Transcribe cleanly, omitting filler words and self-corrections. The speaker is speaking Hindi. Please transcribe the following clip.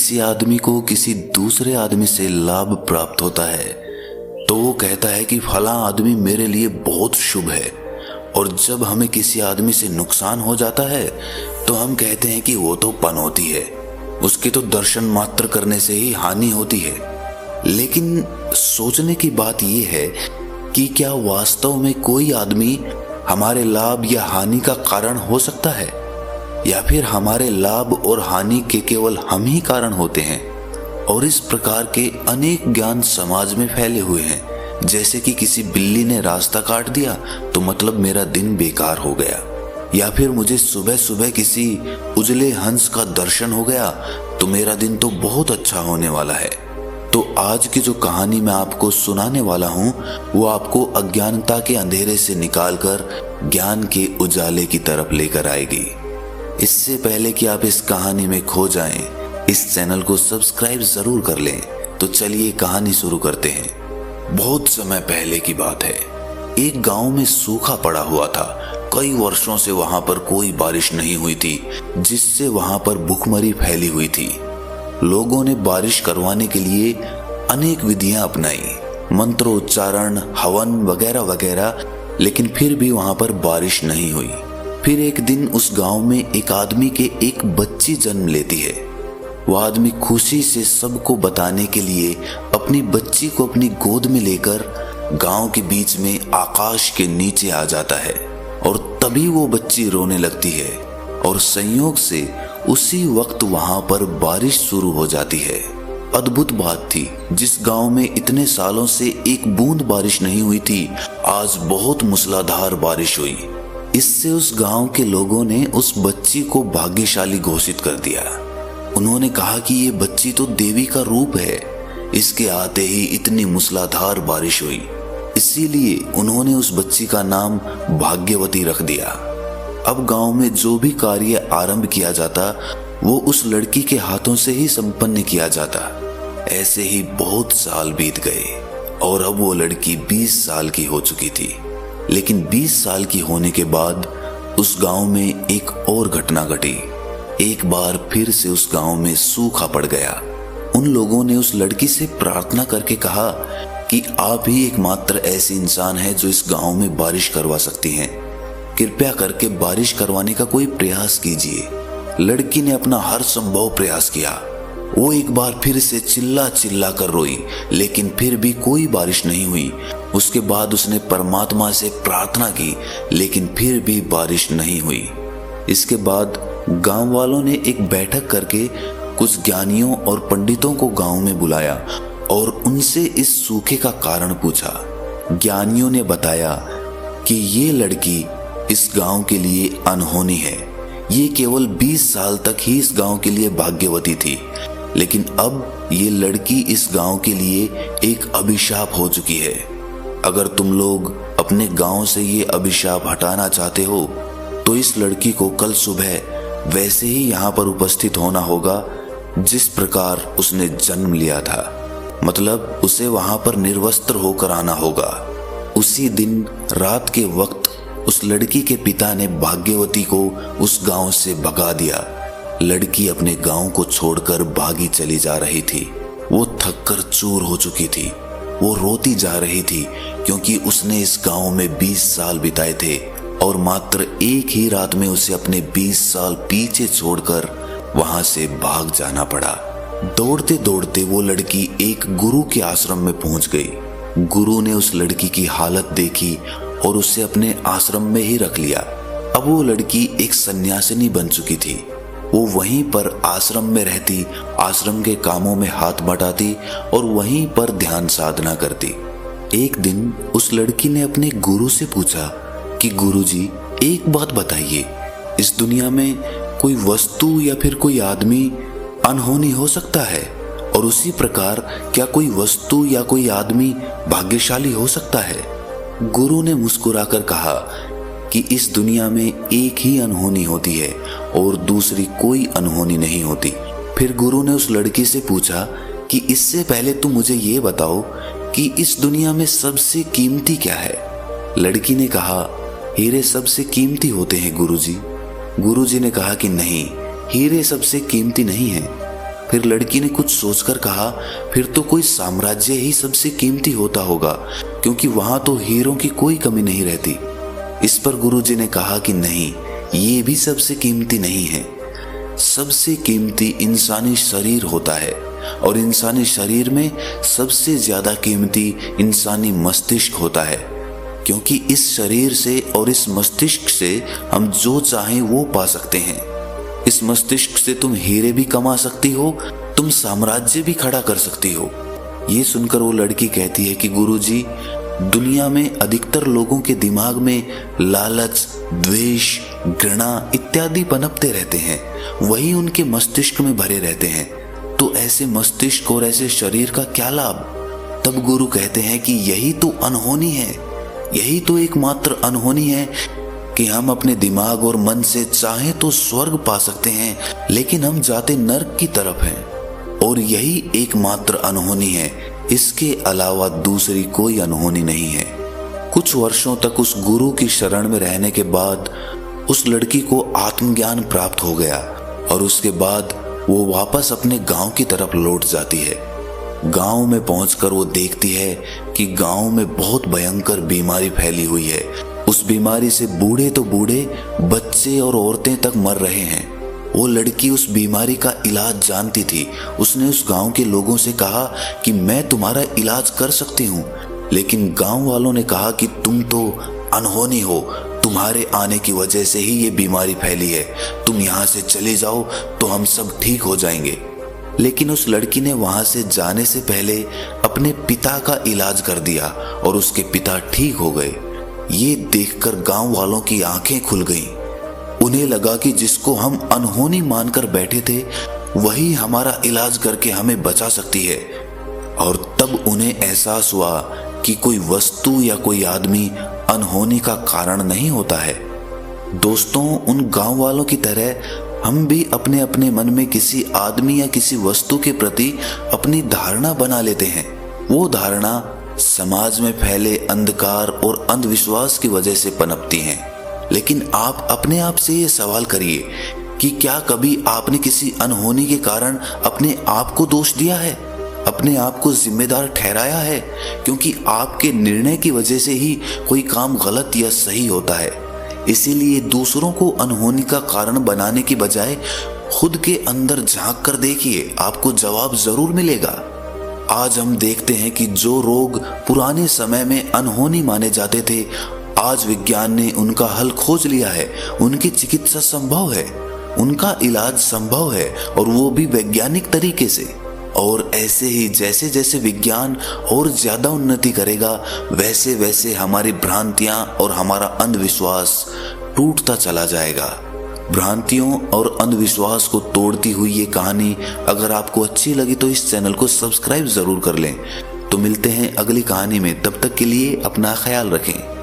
किसी आदमी को किसी दूसरे आदमी से लाभ प्राप्त होता है तो वो कहता है कि फलां आदमी मेरे लिए बहुत शुभ है, और जब हमें किसी आदमी से नुकसान हो जाता है तो हम कहते हैं कि वो तो पनौती है, उसके तो दर्शन मात्र करने से ही हानि होती है। लेकिन सोचने की बात यह है कि क्या वास्तव में कोई आदमी हमारे लाभ या हानि का कारण हो सकता है, या फिर हमारे लाभ और हानि के केवल हम ही कारण होते हैं? और इस प्रकार के अनेक ज्ञान समाज में फैले हुए हैं, जैसे कि किसी बिल्ली ने रास्ता काट दिया तो मतलब मेरा दिन बेकार हो गया, या फिर मुझे सुबह सुबह किसी उजले हंस का दर्शन हो गया तो मेरा दिन तो बहुत अच्छा होने वाला है। तो आज की जो कहानी मैं आपको सुनाने वाला हूँ वो आपको अज्ञानता के अंधेरे से निकालकर ज्ञान के उजाले की तरफ लेकर आएगी। इससे पहले कि आप इस कहानी में खो जाएं, इस चैनल को सब्सक्राइब जरूर कर लें। तो चलिए कहानी शुरू करते हैं। बहुत समय पहले की बात है, एक गांव में सूखा पड़ा हुआ था। कई वर्षों से वहां पर कोई बारिश नहीं हुई थी, जिससे वहां पर भूखमरी फैली हुई थी। लोगों ने बारिश करवाने के लिए अनेक विधियां अपनाई, मंत्रोच्चारण, हवन वगैरह वगैरह, लेकिन फिर भी वहां पर बारिश नहीं हुई। फिर एक दिन उस गांव में एक आदमी के एक बच्ची जन्म लेती है। वह आदमी खुशी से सबको बताने के लिए अपनी बच्ची को अपनी गोद में लेकर गांव के बीच में आकाश के नीचे आ जाता है, और तभी वो बच्ची रोने लगती है, और संयोग से उसी वक्त वहां पर बारिश शुरू हो जाती है। अद्भुत बात थी, जिस गांव में इतने सालों से एक बूंद बारिश नहीं हुई थी, आज बहुत मूसलाधार बारिश हुई। इससे उस गांव के लोगों ने उस बच्ची को भाग्यशाली घोषित कर दिया। उन्होंने कहा कि ये बच्ची तो देवी का रूप है, इसके आते ही इतनी मूसलाधार बारिश हुई। इसीलिए उन्होंने उस बच्ची का नाम भाग्यवती रख दिया। अब गांव में जो भी कार्य आरंभ किया जाता वो उस लड़की के हाथों से ही संपन्न किया जाता। ऐसे ही बहुत साल बीत गए और अब वो लड़की 20 साल की हो चुकी थी। लेकिन 20 साल की होने के बाद उस गांव में एक और घटना घटी। एक बार फिर से उस गांव में सूखा पड़ गया। उन लोगों ने उस लड़की से प्रार्थना करके कहा कि आप ही एकमात्र ऐसे इंसान हैं जो इस गांव में बारिश करवा सकती हैं। कृपया करके बारिश करवाने का कोई प्रयास कीजिए। लड़की ने अपना हर संभव प्रयास किया। वो एक बार फिर से चिल्ला चिल्ला कर रोई, लेकिन फिर भी कोई बारिश नहीं हुई। उसके बाद उसने परमात्मा से प्रार्थना की, लेकिन फिर भी बारिश नहीं हुई। इसके बाद गांव वालों ने एक बैठक करके कुछ ज्ञानियों और पंडितों को गांव में बुलाया और उनसे इस सूखे का कारण पूछा। ज्ञानियों ने बताया कि ये लड़की इस गांव के लिए अनहोनी है। ये केवल 20 साल तक ही इस गांव के लिए भाग्यवती थी, लेकिन अब ये लड़की इस गांव के लिए एक अभिशाप हो चुकी है। अगर तुम लोग अपने गांव से ये अभिशाप हटाना चाहते हो तो इस लड़की को कल सुबह वैसे ही यहाँ पर उपस्थित होना होगा जिस प्रकार उसने जन्म लिया था। मतलब उसे वहां पर निर्वस्त्र होकर आना होगा। उसी दिन रात के वक्त उस लड़की के पिता ने भाग्यवती को उस गांव से भगा दिया। लड़की अपने गांव को छोड़कर भागी चली जा रही थी। वो थककर चूर हो चुकी थी। वो रोती जा रही थी क्योंकि उसने इस गांव में 20 साल बिताए थे और मात्र एक ही रात में उसे अपने 20 साल पीछे छोड़कर वहां से भाग जाना पड़ा। दौड़ते दौड़ते वो लड़की एक गुरु के आश्रम में पहुंच गई। गुरु ने उस लड़की की हालत देखी और उसे अपने आश्रम में ही रख लिया। अब वो लड़की एक सन्यासिनी बन चुकी थी। वो वहीं पर आश्रम में रहती, आश्रम के कामों में हाथ बटाती और वहीं पर ध्यान साधना करती। एक दिन उस लड़की ने अपने गुरु से पूछा कि गुरुजी, एक बात बताइए, इस दुनिया में कोई वस्तु या फिर कोई आदमी अनहोनी हो सकता है? और उसी प्रकार क्या कोई वस्तु या कोई आदमी भाग्यशाली हो सकता है? गुरु ने मुस्कुराकर कहा कि इस दुनिया में एक ही अनहोनी होती है और दूसरी कोई अनहोनी नहीं होती। फिर गुरु ने उस लड़की से पूछा कि इससे पहले तुम मुझे ये बताओ कि इस दुनिया में सबसे कीमती क्या है? लड़की ने कहा, हीरे सबसे कीमती होते हैं गुरुजी। गुरुजी ने कहा कि नहीं, हीरे सबसे कीमती नहीं है। फिर लड़की ने कुछ सोचकर कहा, फिर तो कोई साम्राज्य ही सबसे कीमती होता होगा, क्योंकि वहां तो हीरों की कोई कमी नहीं रहती। इस पर गुरुजी ने कहा कि नहीं, ये भी सबसे कीमती नहीं है। सबसे कीमती इंसानी शरीर होता है, और इंसानी शरीर में सबसे ज्यादा कीमती इंसानी मस्तिष्क होता है, क्योंकि इस शरीर से और इस मस्तिष्क से हम जो चाहें वो पा सकते हैं। इस मस्तिष्क से तुम हीरे भी कमा सकती हो, तुम साम्राज्य भी खड़ा कर सकती हो। ये सुनकर वो लड़की कहती है कि गुरुजी, दुनिया में अधिकतर लोगों के दिमाग में लालच, द्वेष, घृणा इत्यादि पनपते रहते हैं, वही उनके मस्तिष्क में भरे रहते हैं। तो ऐसे मस्तिष्क और ऐसे शरीर का क्या लाभ? तब गुरु कहते हैं कि यही तो अनहोनी है, यही तो एकमात्र अनहोनी है कि हम अपने दिमाग और मन से चाहें तो स्वर्ग पा सकते हैं, लेकिन हम जाते नर्क की तरफ हैं। और यही एकमात्र अनहोनी है, इसके अलावा दूसरी कोई अनहोनी नहीं है। कुछ वर्षों तक उस गुरु की शरण में रहने के बाद उस लड़की को आत्मज्ञान प्राप्त हो गया, और उसके बाद वो वापस अपने गांव की तरफ लौट जाती है। गांव में पहुंचकर वो देखती है कि गांव में बहुत भयंकर बीमारी फैली हुई है। उस बीमारी से बूढ़े तो बूढ़े, बच्चे और औरतें तक मर रहे हैं। वो लड़की उस बीमारी का इलाज जानती थी। उसने उस गांव के लोगों से कहा कि मैं तुम्हारा इलाज कर सकती हूँ, लेकिन गांव वालों ने कहा कि तुम तो अनहोनी हो, तुम्हारे आने की वजह से ही ये बीमारी फैली है, तुम यहाँ से चले जाओ तो हम सब ठीक हो जाएंगे। लेकिन उस लड़की ने वहां से जाने से पहले अपने पिता का इलाज कर दिया और उसके पिता ठीक हो गए। ये देखकर गांव वालों की आंखें खुल गईं। उन्हें लगा कि जिसको हम अनहोनी मानकर बैठे थे, वही हमारा इलाज करके हमें बचा सकती है। और तब उन्हें एहसास हुआ कि कोई वस्तु या कोई आदमी अनहोनी का कारण नहीं होता है। दोस्तों, उन गांव वालों की तरह हम भी अपने अपने मन में किसी आदमी या किसी वस्तु के प्रति अपनी धारणा बना लेते हैं। वो धारणा समाज में फैले अंधकार और अंधविश्वास की वजह से पनपती हैं। लेकिन आप अपने आप से ये सवाल करिए कि क्या कभी आपने किसी अनहोनी के कारण अपने आप को दोष दिया है, अपने आप को जिम्मेदार ठहराया है? क्योंकि आपके निर्णय की वजह से ही कोई काम गलत या सही होता है। इसीलिए दूसरों को अनहोनी का कारण बनाने की बजाय खुद के अंदर झांक कर देखिए, आपको जवाब जरूर मिलेगा। आज हम देखते हैं कि जो रोग पुराने समय में अनहोनी माने जाते थे, आज विज्ञान ने उनका हल खोज लिया है। उनकी चिकित्सा संभव है, उनका इलाज संभव है, और वो भी वैज्ञानिक तरीके से। और ऐसे ही जैसे जैसे विज्ञान और ज्यादा उन्नति करेगा, वैसे वैसे हमारी भ्रांतियां और हमारा अंधविश्वास टूटता चला जाएगा। भ्रांतियों और अंधविश्वास को तोड़ती हुई ये कहानी अगर आपको अच्छी लगी तो इस चैनल को सब्सक्राइब जरूर कर लें। तो मिलते हैं अगली कहानी में, तब तक के लिए अपना ख्याल रखें।